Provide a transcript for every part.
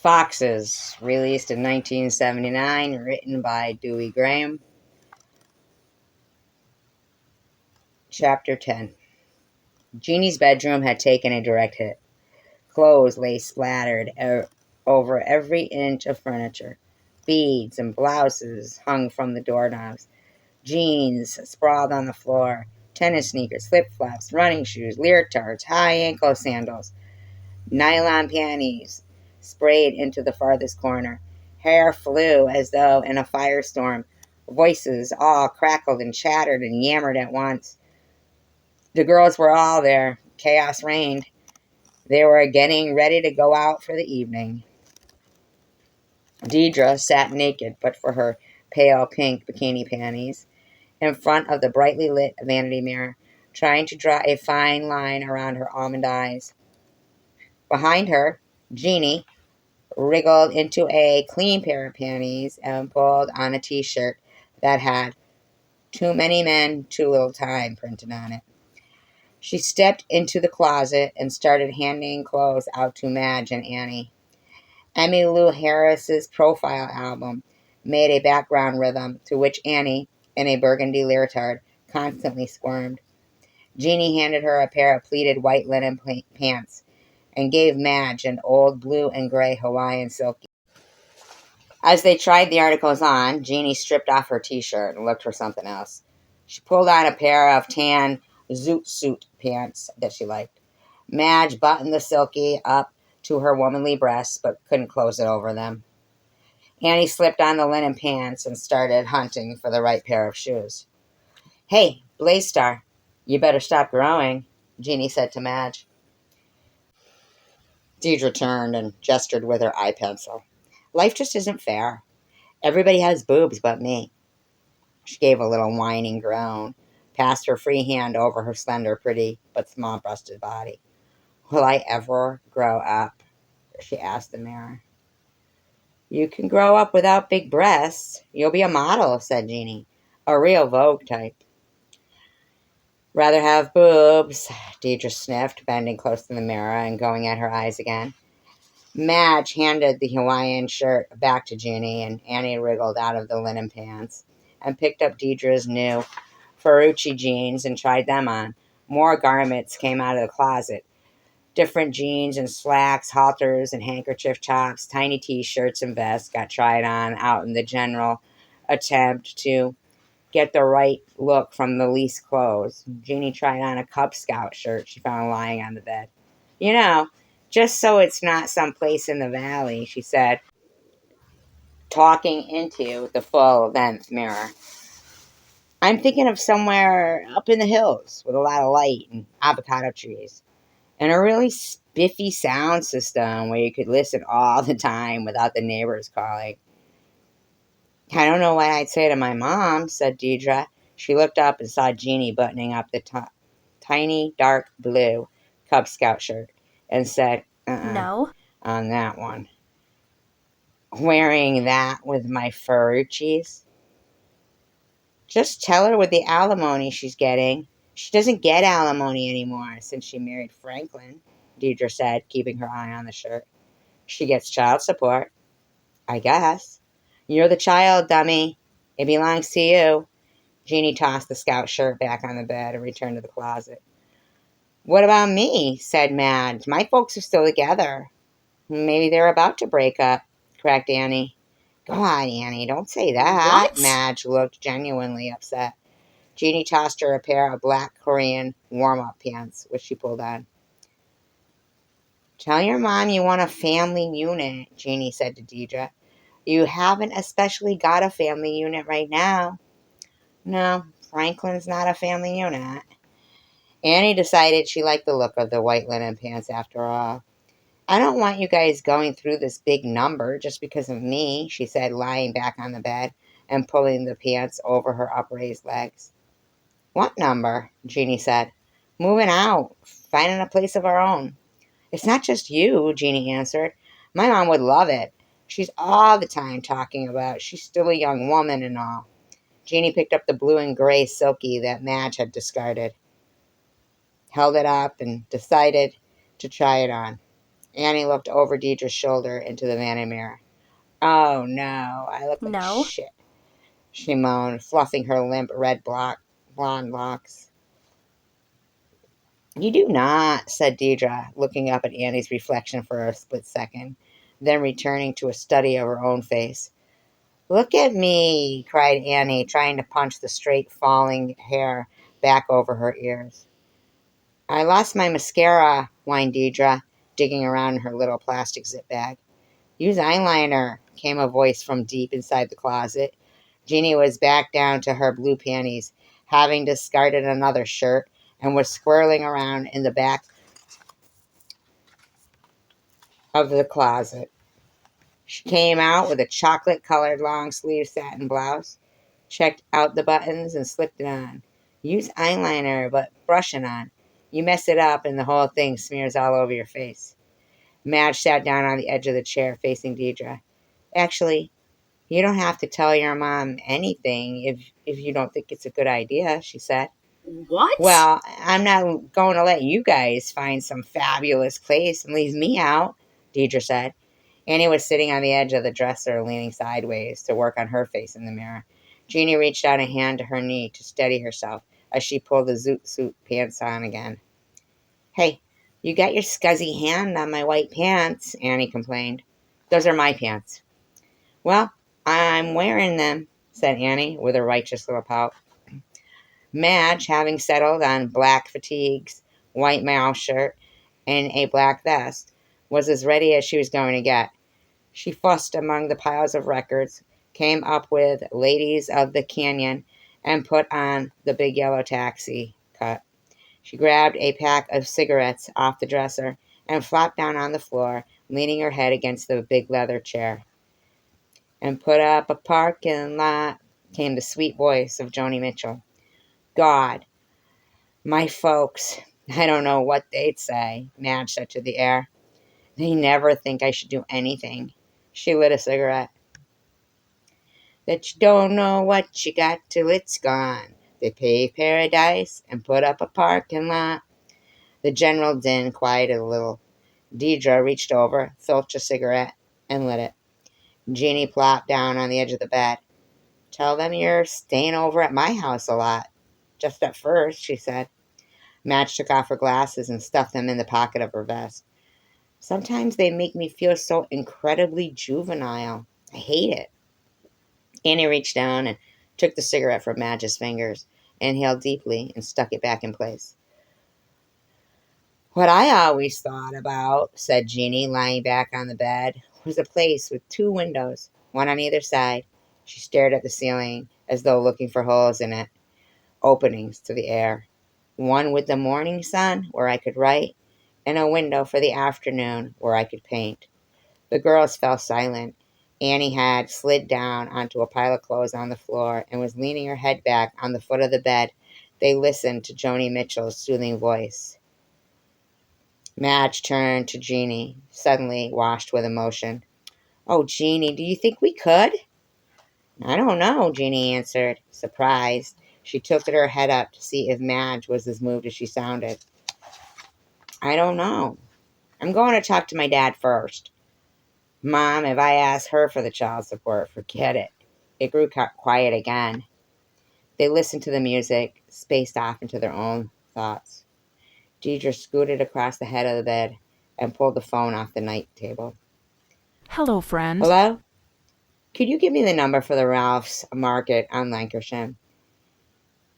Foxes, released in 1979, written by Dewey Gram. Chapter 10. Jeannie's bedroom had taken a direct hit. Clothes lay splattered over every inch of furniture. Beads and blouses hung from the doorknobs. Jeans sprawled on the floor. Tennis sneakers, flip-flops, running shoes, leotards, high ankle sandals, nylon panties sprayed into the farthest corner. Hair flew as though in a firestorm. Voices all crackled and chattered and yammered at once. The girls were all there. Chaos reigned. They were getting ready to go out for the evening. Deidre sat naked but for her pale pink bikini panties in front of the brightly lit vanity mirror, trying to draw a fine line around her almond eyes. Behind her, Jeannie wriggled into a clean pair of panties and pulled on a t-shirt that had "Too many men, too little time" printed on it. She stepped into the closet and started handing clothes out to Madge and Annie. Emmylou Harris's profile album made a background rhythm to which Annie, in a burgundy leotard, constantly squirmed. Jeannie handed her a pair of pleated white linen pants and gave Madge an old blue and gray Hawaiian silky. As they tried the articles on, Jeannie stripped off her t-shirt and looked for something else. She pulled on a pair of tan zoot suit pants that she liked. Madge buttoned the silky up to her womanly breasts, but couldn't close it over them. Annie slipped on the linen pants and started hunting for the right pair of shoes. "Hey, Blaze Star, you better stop growing," Jeannie said to Madge. Deidre turned and gestured with her eye pencil. "Life just isn't fair. Everybody has boobs but me." She gave a little whining groan, passed her free hand over her slender, pretty, but small-breasted body. "Will I ever grow up?" she asked the mirror. "You can grow up without big breasts. You'll be a model," said Jeannie. "A real Vogue type." "Rather have boobs," Deidre sniffed, bending close to the mirror and going at her eyes again. Madge handed the Hawaiian shirt back to Jeannie, and Annie wriggled out of the linen pants and picked up Deidre's new Ferrucci jeans and tried them on. More garments came out of the closet. Different jeans and slacks, halters and handkerchief tops, tiny t-shirts and vests got tried on out in the general attempt to get the right look from the least clothes. Jeannie tried on a Cub Scout shirt she found lying on the bed. "You know, just so it's not someplace in the valley," she said, talking into the full-length mirror. "I'm thinking of somewhere up in the hills with a lot of light and avocado trees. And a really spiffy sound system where you could listen all the time without the neighbors calling." "I don't know what I'd say to my mom," said Deidre. She looked up and saw Jeannie buttoning up the tiny, dark blue Cub Scout shirt and said, No. on that one. "Wearing that with my Ferrucci's?" "Just tell her with the alimony she's getting. She doesn't get alimony anymore since she married Franklin," Deidre said, keeping her eye on the shirt. "She gets child support." "I guess." "You're the child, dummy. It belongs to you." Jeannie tossed the Scout shirt back on the bed and returned to the closet. "What about me?" said Madge. "My folks are still together." "Maybe they're about to break up," cracked Annie. "Go on, Annie, don't say that." What? Madge looked genuinely upset. Jeannie tossed her a pair of black Korean warm-up pants, which she pulled on. "Tell your mom you want a family unit," Jeannie said to Deidre. "You haven't especially got a family unit right now." "No, Franklin's not a family unit." Annie decided she liked the look of the white linen pants after all. "I don't want you guys going through this big number just because of me," she said, lying back on the bed and pulling the pants over her upraised legs. "What number?" Jeannie said. "Moving out, finding a place of our own." "It's not just you," Jeannie answered. "My mom would love it. She's all the time talking about she's still a young woman and all." Jeannie picked up the blue and gray silky that Madge had discarded, held it up, and decided to try it on. Annie looked over Deidre's shoulder into the vanity mirror. Oh no, I look like No. shit, she moaned, fluffing her limp red blonde locks. You do not, said Deidre, looking up at Annie's reflection for a split second, then returning to a study of her own face. Look at me, cried Annie, trying to punch the straight falling hair back over her ears. I lost my mascara, whined Deidre, digging around in her little plastic zip bag. Use eyeliner, came a voice from deep inside the closet. Jeannie was back down to her blue panties, having discarded another shirt, and was swirling around in the back of the closet. She came out with a chocolate-colored long-sleeve satin blouse, checked out the buttons, and slipped it on. Use eyeliner, but brush it on. You mess it up, and the whole thing smears all over your face. Madge sat down on the edge of the chair, facing Deidre. Actually, you don't have to tell your mom anything if you don't think it's a good idea, she said. What? Well, I'm not going to let you guys find some fabulous place and leave me out, Deidre said. Annie was sitting on the edge of the dresser, leaning sideways to work on her face in the mirror. Jeannie reached out a hand to her knee to steady herself as she pulled the zoot suit pants on again. Hey, you got your scuzzy hand on my white pants, Annie complained. Those are my pants. Well, I'm wearing them, said Annie with a righteous little pout. Madge, having settled on black fatigues, white mouth shirt, and a black vest, was as ready as she was going to get. She fussed among the piles of records, came up with Ladies of the Canyon, and put on the big yellow taxi cut. She grabbed a pack of cigarettes off the dresser and flopped down on the floor, leaning her head against the big leather chair. And put up a parking lot, came the sweet voice of Joni Mitchell. God, my folks, I don't know what they'd say, Madge said to the air. They never think I should do anything. She lit a cigarette. That you don't know what you got till it's gone. They paved paradise and put up a parking lot. The general din quieted a little. Deidre reached over, filched a cigarette, and lit it. Jeannie plopped down on the edge of the bed. Tell them you're staying over at my house a lot. Just at first, she said. Madge took off her glasses and stuffed them in the pocket of her vest. Sometimes they make me feel so incredibly juvenile. I hate it. Annie reached down and took the cigarette from Madge's fingers, inhaled deeply, and stuck it back in place. What I always thought about, said Jeannie, lying back on the bed, was a place with two windows, one on either side. She stared at the ceiling as though looking for holes in it, openings to the air. One with the morning sun where I could write, and a window for the afternoon where I could paint. The girls fell silent. Annie had slid down onto a pile of clothes on the floor and was leaning her head back on the foot of the bed. They listened to Joni Mitchell's soothing voice. Madge turned to Jeannie, suddenly washed with emotion. Oh, Jeannie, do you think we could? I don't know, Jeannie answered, surprised. She tilted her head up to see if Madge was as moved as she sounded. I don't know. I'm going to talk to my dad first. Mom, if I ask her for the child support, forget it. It grew quiet again. They listened to the music, spaced off into their own thoughts. Deidre scooted across the head of the bed and pulled the phone off the night table. Hello, friend. Hello? Could you give me the number for the Ralph's Market on Lancashire?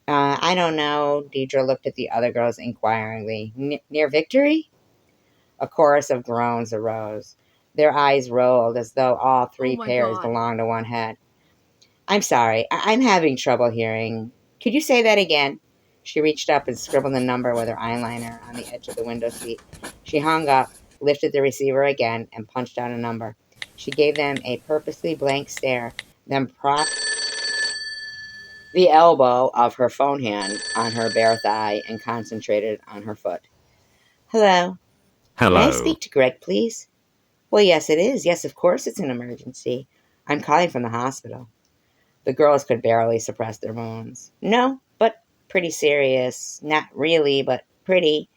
I don't know. Deidre looked at the other girls inquiringly. Near Victory? A chorus of groans arose. Their eyes rolled as though all three pairs belonged to one head. I'm sorry. I'm having trouble hearing. Could you say that again? She reached up and scribbled the number with her eyeliner on the edge of the window seat. She hung up, lifted the receiver again, and punched out a number. She gave them a purposely blank stare, then propped the elbow of her phone hand on her bare thigh and concentrated on her foot. Hello. May I Hello. speak to Greg, please? Well, yes, it is. Yes, of course it's an emergency. I'm calling from the hospital. The girls could barely suppress their moans. No, but pretty serious. Not really, but pretty.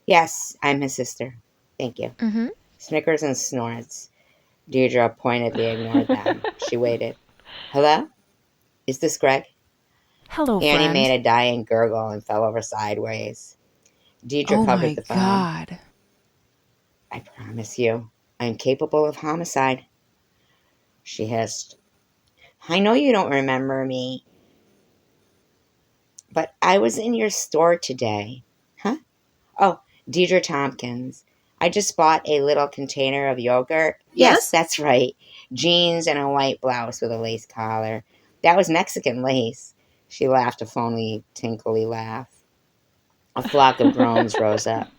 Yes, I'm his sister. Thank you. Mm-hmm. Snickers and snorts. Deirdre pointedly ignored them. She waited. Hello? Is this Greg? Hello, Annie friend. made a dying gurgle and fell over sideways. Deirdre Oh covered my the phone. god. I promise you, I'm capable of homicide, she hissed. I know you don't remember me, but I was in your store today. Huh? Oh, Deirdre Tompkins. I just bought a little container of yogurt. Yes, that's right. Jeans and a white blouse with a lace collar. That was Mexican lace. She laughed a phony, tinkly laugh. A flock of groans rose up.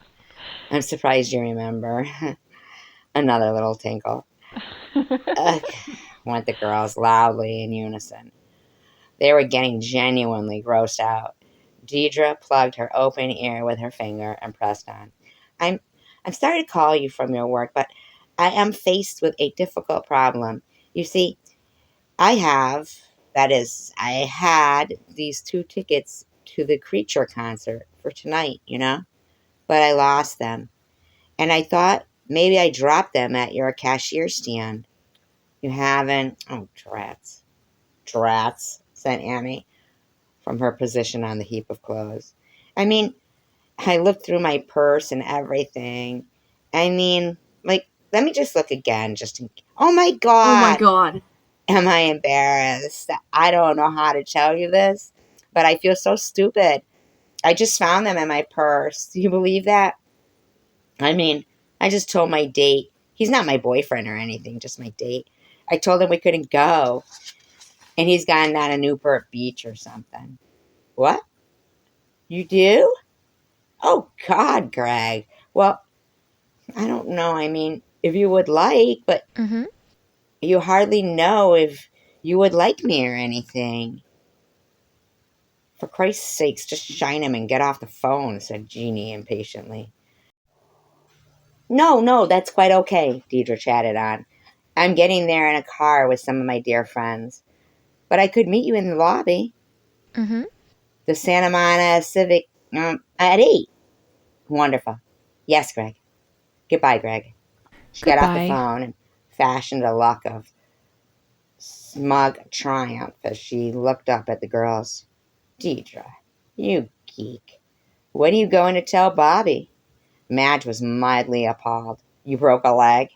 I'm surprised you remember. Another little tinkle. Ugh, went the girls loudly in unison. They were getting genuinely grossed out. Deirdre plugged her open ear with her finger and pressed on. I'm I'm sorry to call you from your work, but I am faced with a difficult problem. You see, I had these 2 tickets to the Creature concert for tonight, but I lost them. And I thought maybe I dropped them at your cashier stand. You haven't? Oh, drats. Drats, said Annie from her position on the heap of clothes. I mean, I looked through my purse and everything. I mean, like, let me just look again. Oh my Oh my God. god. Am I embarrassed? I don't know how to tell you this, but I feel so stupid. I just found them in my purse. Do you believe that? I mean, I just told my date. He's not my boyfriend or anything, just my date. I told him we couldn't go, and he's gone down to Newport Beach or something. What? You do? Oh, God, Greg. Well, I don't know. I mean, if you would like, but Mm-hmm. you hardly know if you would like me or anything. For Christ's sakes, just shine him and get off the phone, said Jeannie impatiently. No, that's quite okay, Deirdre chatted on. I'm getting there in a car with some of my dear friends. But I could meet you in the lobby. Mm-hmm. The Santa Monica Civic at 8. Wonderful. Yes, Greg. Goodbye, Greg. She got off the Goodbye. phone and fashioned a look of smug triumph as she looked up at the girls. Deidre, you geek. What are you going to tell Bobby? Madge was mildly appalled. You broke a leg?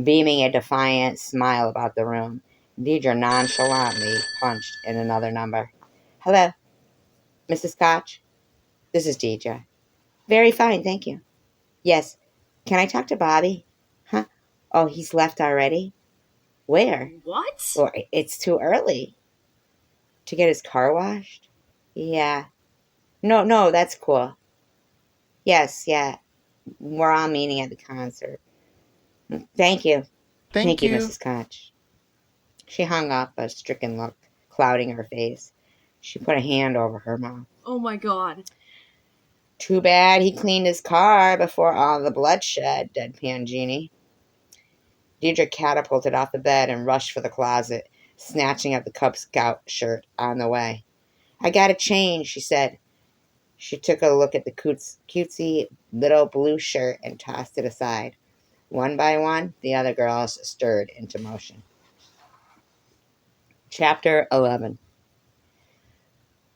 Beaming a defiant smile about the room, Deidre nonchalantly punched in another number. Hello, Mrs. Koch? This is Deidre. Very fine, thank you. Yes. Can I talk to Bobby? Huh? Oh, he's left already? Where? What? Well, it's too early. To get his car washed? Yeah. No, that's cool. Yes, yeah. We're all meeting at the concert. Thank you. Thank Thank you, you. Mrs. Koch. She hung up, a stricken look clouding her face. She put a hand over her mouth. Oh my god. Too bad he cleaned his car before all the bloodshed, deadpan Jeannie. Deidre catapulted off the bed and rushed for the closet, snatching up the Cub Scout shirt on the way. I gotta change, she said. She took a look at the cutesy little blue shirt and tossed it aside. One by one, the other girls stirred into motion. Chapter 11.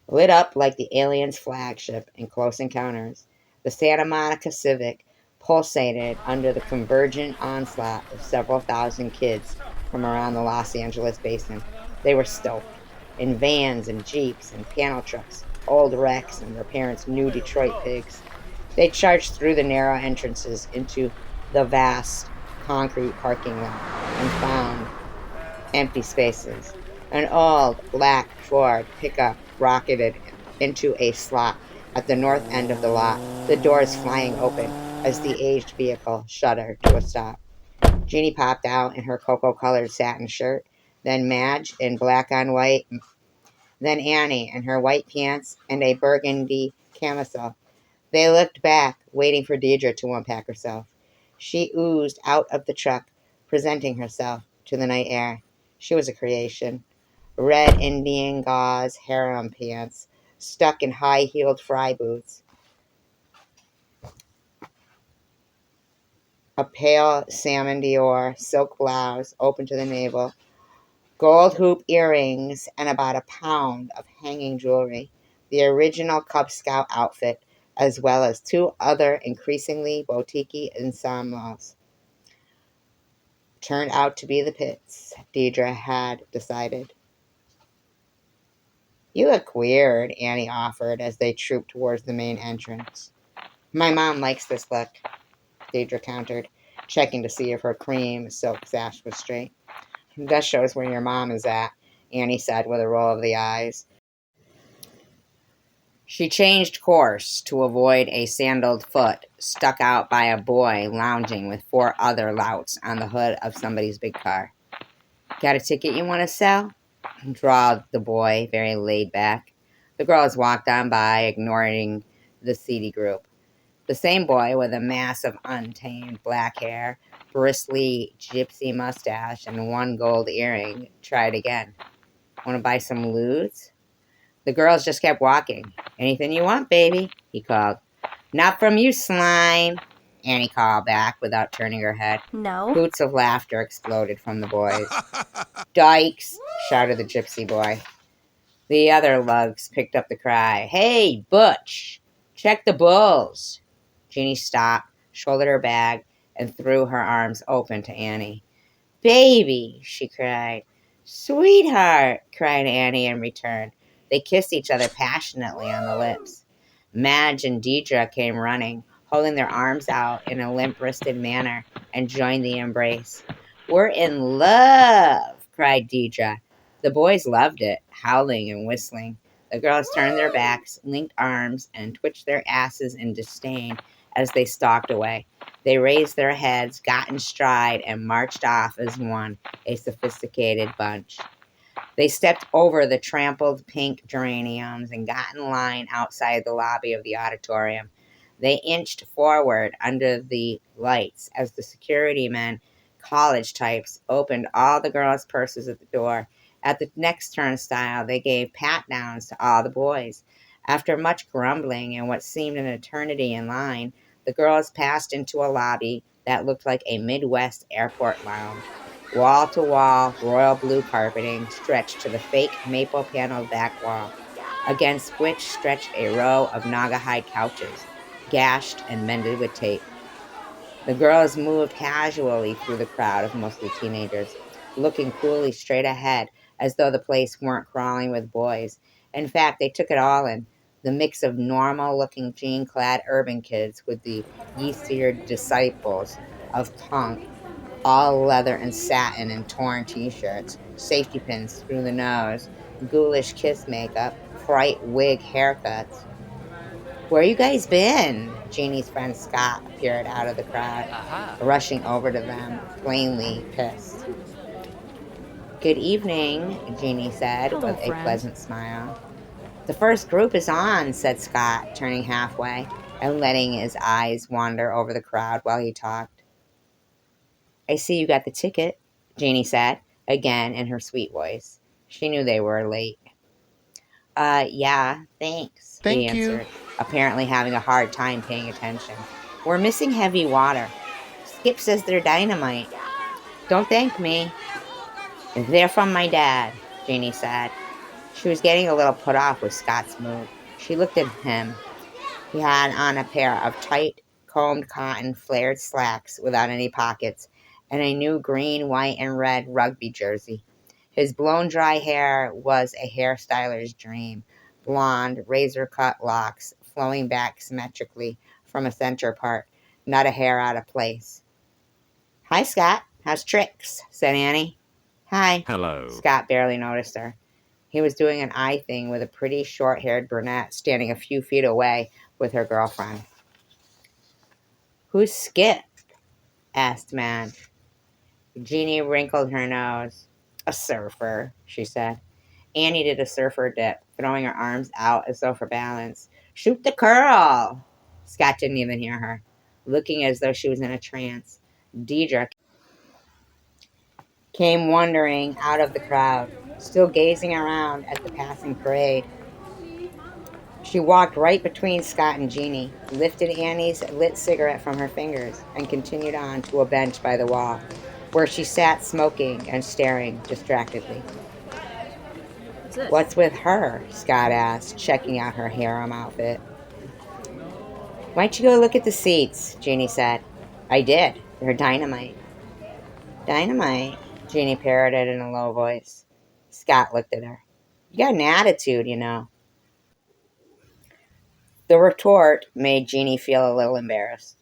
Lit up like the alien's flagship in Close Encounters, the Santa Monica Civic pulsated under the convergent onslaught of several thousand kids from around the Los Angeles basin. They were stoked. In vans and jeeps and panel trucks, old wrecks and their parents' new Detroit pigs, they charged through the narrow entrances into the vast concrete parking lot and found empty spaces. An old black Ford pickup rocketed into a slot at the north end of the lot, the doors flying open as the aged vehicle shuddered to a stop. Jeannie popped out in her cocoa-colored satin shirt, then Madge in black on white, then Annie in her white pants and a burgundy camisole. They looked back, waiting for Deidre to unpack herself. She oozed out of the truck, presenting herself to the night air. She was a creation. Red Indian gauze harem pants, stuck in high-heeled fry boots, a pale salmon Dior silk blouse open to the navel, gold hoop earrings, and about a pound of hanging jewelry, the original Cub Scout outfit, as well as two other increasingly boutique ensembles. Turned out to be the pits, Deidre had decided. You look weird, Annie offered as they trooped towards the main entrance. My mom likes this look, Deidre countered, checking to see if her cream silk sash was straight. That shows where your mom is at, Annie said with a roll of the eyes. She changed course to avoid a sandaled foot stuck out by a boy lounging with four other louts on the hood of somebody's big car. Got a ticket you want to sell? Drawled the boy, very laid back. The girls walked on by, ignoring the seedy group. The same boy with a mass of untamed black hair, bristly gypsy mustache, and one gold earring tried again. Want to buy some loot? The girls just kept walking. Anything you want, baby, he called. Not from you, slime, Annie called back without turning her head. No. Hoots of laughter exploded from the boys. Dykes, shouted the gypsy boy. The other lugs picked up the cry. Hey, Butch, check the bulls. Jeannie stopped, shouldered her bag, and threw her arms open to Annie. Baby, she cried. Sweetheart, cried Annie in return. They kissed each other passionately on the lips. Madge and Deidre came running, holding their arms out in a limp-wristed manner, and joined the embrace. We're in love, cried Deidre. The boys loved it, howling and whistling. The girls turned their backs, linked arms, and twitched their asses in disdain as they stalked away. They raised their heads, got in stride, and marched off as one, a sophisticated bunch. They stepped over the trampled pink geraniums and got in line outside the lobby of the auditorium. They inched forward under the lights as the security men, college types, opened all the girls' purses at the door. At the next turnstile, they gave pat-downs to all the boys. After much grumbling and what seemed an eternity in line, the girls passed into a lobby that looked like a Midwest airport lounge. Wall-to-wall royal blue carpeting stretched to the fake maple-paneled back wall, against which stretched a row of Naugahyde couches, gashed and mended with tape. The girls moved casually through the crowd of mostly teenagers, looking coolly straight ahead as though the place weren't crawling with boys. In fact, they took it all in. The mix of normal-looking jean-clad urban kids with the yeastier disciples of punk, all leather and satin and torn t-shirts, safety pins through the nose, ghoulish kiss makeup, fright wig haircuts. Where you guys been? Jeannie's friend Scott appeared out of the crowd, rushing over to them, plainly pissed. Good evening, Jeannie said Hello, with a friend. pleasant smile. The first group is on, said Scott, turning halfway and letting his eyes wander over the crowd while he talked. I see you got the ticket, Jeannie said, again in her sweet voice. She knew they were late. Yeah, thanks, he Thank you. answered, apparently having a hard time paying attention. We're missing heavy water. Skip says they're dynamite. Don't thank me. They're from my dad, Jeannie said. She was getting a little put off with Scott's mood. She looked at him. He had on a pair of tight, combed cotton flared slacks without any pockets, and a new green, white, and red rugby jersey. His blown dry hair was a hairstyler's dream. Blonde, razor-cut locks flowing back symmetrically from a center part, not a hair out of place. Hi, Scott. How's tricks? Said Annie. Hi. Hello. Scott barely noticed her. He was doing an eye thing with a pretty short-haired brunette standing a few feet away with her girlfriend. Who's Skip? Asked Madge. Jeannie wrinkled her nose. A surfer, she said. Annie did a surfer dip, throwing her arms out as though for balance. Shoot the curl! Scott didn't even hear her, looking as though she was in a trance. Deidre came wandering out of the crowd, still gazing around at the passing parade. She walked right between Scott and Jeannie, lifted Annie's lit cigarette from her fingers, and continued on to a bench by the wall, where she sat smoking and staring distractedly. What's this? What's with her? Scott asked, checking out her harem outfit. Why don't you go look at the seats? Jeannie said. I did. They're dynamite. Dynamite? Jeannie parroted in a low voice. Scott looked at her. You got an attitude, you know. The retort made Jeannie feel a little embarrassed.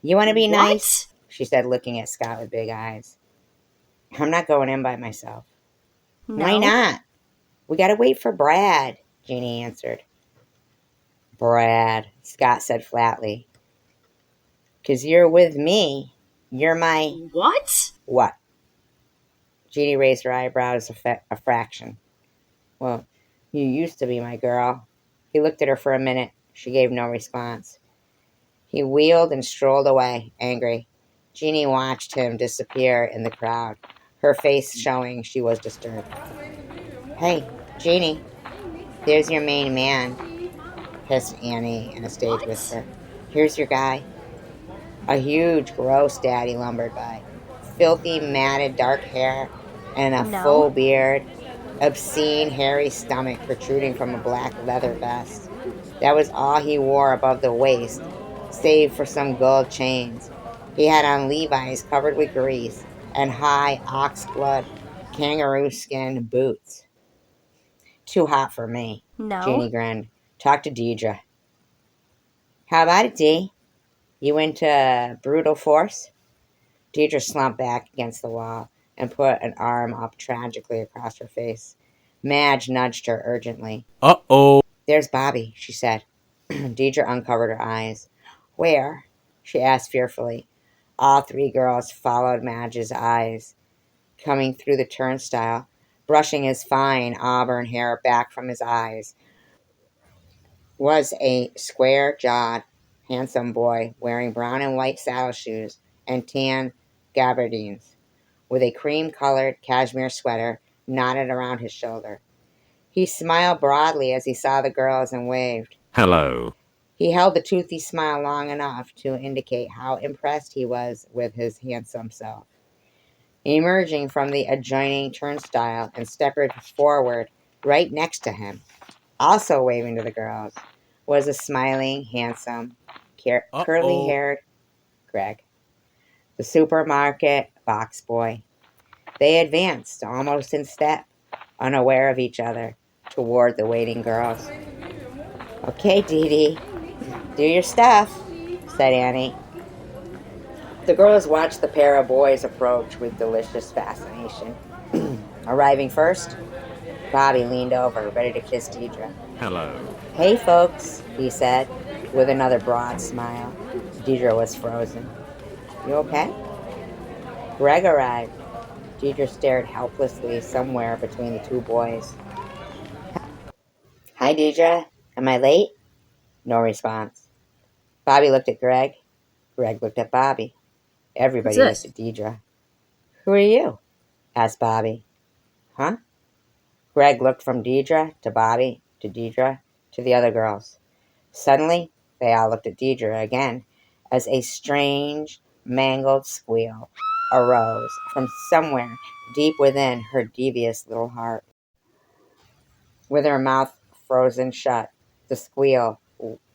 You want to be nice? What? She said, looking at Scott with big eyes. I'm not going in by myself. Why No. not? We got to wait for Brad, Jeannie answered. Brad, Scott said flatly. 'Cause you're with me. You're my... What? What? Jeannie raised her eyebrows a fraction. Well, you used to be my girl. He looked at her for a minute. She gave no response. He wheeled and strolled away, angry. Jeannie watched him disappear in the crowd, her face showing she was disturbed. Hey, Jeannie, there's your main man, hissed Annie in a stage What? whisper. Here's your guy. A huge, gross daddy lumbered by. Filthy, matted dark hair and a No. full beard. Obscene, hairy stomach protruding from a black leather vest. That was all he wore above the waist, save for some gold chains. He had on Levi's covered with grease and high oxblood kangaroo skin boots. Too hot for me, No. Jeannie grinned. Talk to Deidre. How about it, Dee? You into brutal force? Deidre slumped back against the wall and put an arm up tragically across her face. Madge nudged her urgently. Uh-oh. There's Bobby, she said. Deidre uncovered her eyes. Where? She asked fearfully. All three girls followed Madge's eyes, coming through the turnstile, brushing his fine auburn hair back from his eyes. Was a square-jawed, handsome boy wearing brown and white saddle shoes and tan gabardines, with a cream-colored cashmere sweater knotted around his shoulder. He smiled broadly as he saw the girls and waved. Hello. He held the toothy smile long enough to indicate how impressed he was with his handsome self. Emerging from the adjoining turnstile and stepping forward right next to him, also waving to the girls, was a smiling, handsome, Uh-oh. curly-haired Greg, the supermarket box boy. They advanced, almost in step, unaware of each other, toward the waiting girls. Okay, Dee Dee, do your stuff, said Annie. The girls watched the pair of boys approach with delicious fascination. Arriving first, Bobby leaned over, ready to kiss Deidre. Hello. Hey, folks, he said, with another broad smile. Deidre was frozen. You okay? Greg arrived. Deidre stared helplessly somewhere between the two boys. Hi, Deidre. Am I late? No response. Bobby looked at Greg. Greg looked at Bobby. What's Everybody looked this? at Deidre. Who are you? Asked Bobby. Huh? Greg looked from Deidre to Bobby to Deidre to the other girls. Suddenly, they all looked at Deidre again as a strange, mangled squeal arose from somewhere deep within her devious little heart. With her mouth frozen shut, the squeal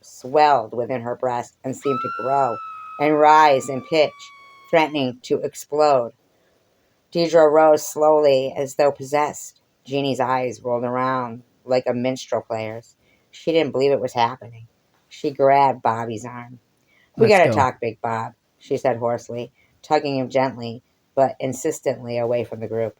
swelled within her breast and seemed to grow and rise in pitch, threatening to explode. Deidre rose slowly as though possessed. Jeannie's eyes rolled around like a minstrel player's. She didn't believe it was happening. She grabbed Bobby's arm. We Let's gotta go. talk, Big Bob, she said hoarsely, tugging him gently but insistently away from the group.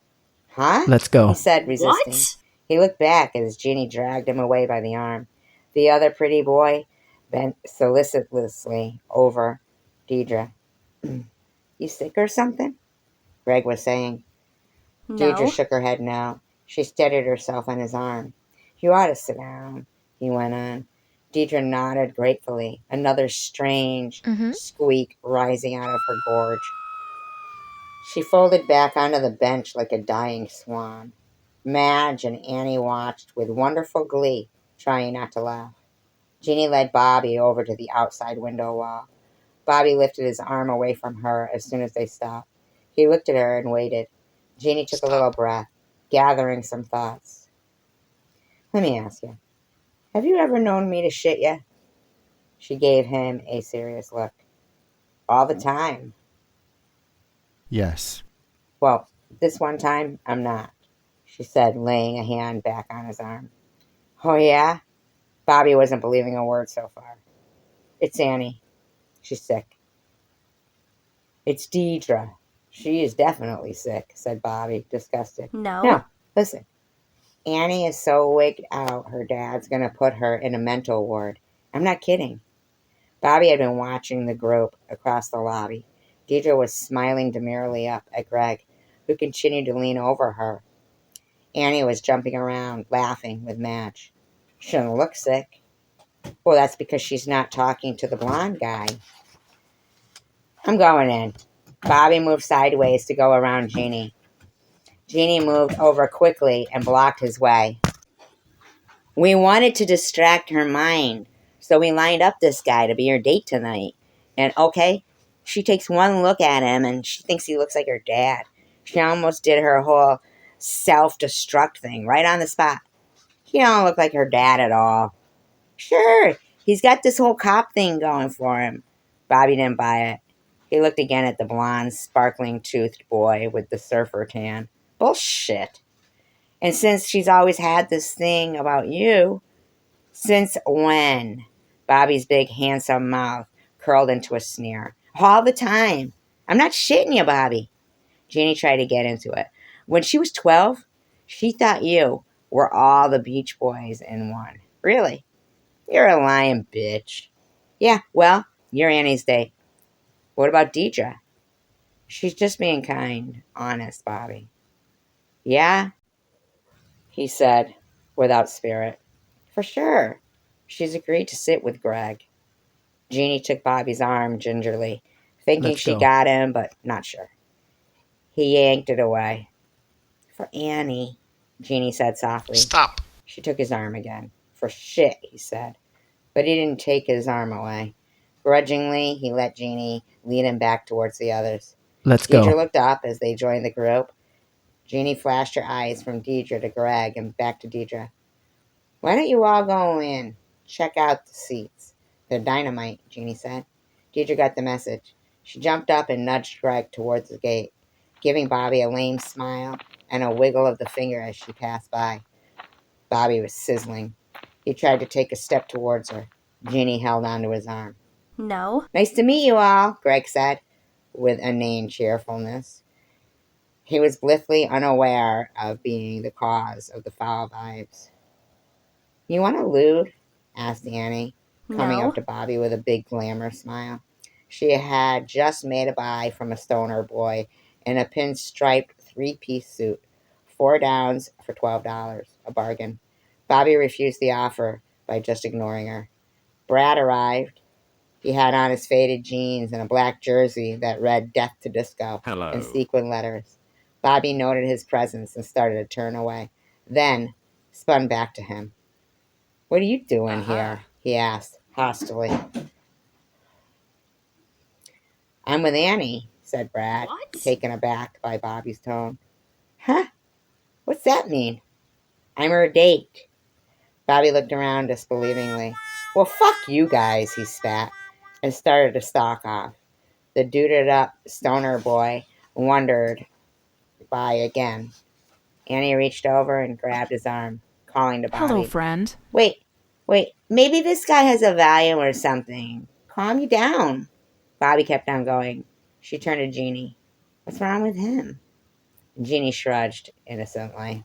Huh? Let's He go. said, resisting. What? He looked back as Jeannie dragged him away by the arm. The other pretty boy bent solicitously over Deidre. You sick or something? Greg was saying. Deidre No. shook her head no. She steadied herself on his arm. You ought to sit down, he went on. Deidre nodded gratefully, another strange Mm-hmm. squeak rising out of her gorge. She folded back onto the bench like a dying swan. Madge and Annie watched with wonderful glee trying not to laugh. Jeannie led Bobby over to the outside window wall. Bobby lifted his arm away from her as soon as they stopped. He looked at her and waited. Jeannie took a little breath, gathering some thoughts. Let me ask you, have you ever known me to shit you? She gave him a serious look. All the time. Yes. Well, this one time, I'm not, she said, laying a hand back on his arm. Oh, yeah? Bobby wasn't believing a word so far. It's Annie. She's sick. It's Deidre. She is definitely sick, said Bobby, disgusted. No. No, listen. Annie is so wigged out, her dad's going to put her in a mental ward. I'm not kidding. Bobby had been watching the group across the lobby. Deidre was smiling demurely up at Greg, who continued to lean over her. Annie was jumping around, laughing with Madge. She doesn't look sick. Well, that's because she's not talking to the blonde guy. I'm going in. Bobby moved sideways to go around Jeannie. Jeannie moved over quickly and blocked his way. We wanted to distract her mind, so we lined up this guy to be her date tonight. And okay, she takes one look at him and she thinks he looks like her dad. She almost did her whole self-destruct thing right on the spot. He don't look like her dad at all. Sure, he's got this whole cop thing going for him. Bobby didn't buy it. He looked again at the blonde, sparkling-toothed boy with the surfer tan. Bullshit. And since she's always had this thing about you, since when? Bobby's big, handsome mouth curled into a sneer. All the time. I'm not shitting you, Bobby. Jeannie tried to get into it. When she was 12, she thought you were all the Beach Boys in one. Really? You're a lying bitch. Yeah, well, you're Annie's date. What about Deidre? She's just being kind, honest, Bobby. Yeah, he said, without spirit. For sure. She's agreed to sit with Greg. Jeannie took Bobby's arm gingerly, thinking Let's she go. got him, but not sure. He yanked it away. For Annie, Jeannie said softly. Stop. She took his arm again. For shit, he said. But he didn't take his arm away. Grudgingly, he let Jeannie lead him back towards the others. Let's Deidre go. looked up as they joined the group. Jeannie flashed her eyes from Deidre to Greg and back to Deidre. Why don't you all go in? Check out the seats. They're dynamite, Jeannie said. Deidre got the message. She jumped up and nudged Greg towards the gate, giving Bobby a lame smile and a wiggle of the finger as she passed by. Bobby was sizzling. He tried to take a step towards her. Jeannie held onto his arm. No. Nice to meet you all, Greg said, with inane cheerfulness. He was blithely unaware of being the cause of the foul vibes. You want to lewd? Asked Annie, coming No. up to Bobby with a big glamour smile. She had just made a buy from a stoner boy in a pinstriped three-piece suit. 4 downs for $12. A bargain. Bobby refused the offer by just ignoring her. Brad arrived. He had on his faded jeans and a black jersey that read Death to Disco in Hello. sequin letters. Bobby noted his presence and started to turn away, then spun back to him. What are you doing here? He asked, hostilely. I'm with Annie, said Brad, What? taken aback by Bobby's tone. Huh? What's that mean? I'm her date. Bobby looked around disbelievingly. Well, fuck you guys, he spat, and started to stalk off. The duded up stoner boy wandered by again. Annie reached over and grabbed his arm, calling to Bobby. Hello, friend. Wait, maybe this guy has a Valium or something. Calm you down. Bobby kept on going. She turned to Jeannie. What's wrong with him? Jeannie shrugged innocently.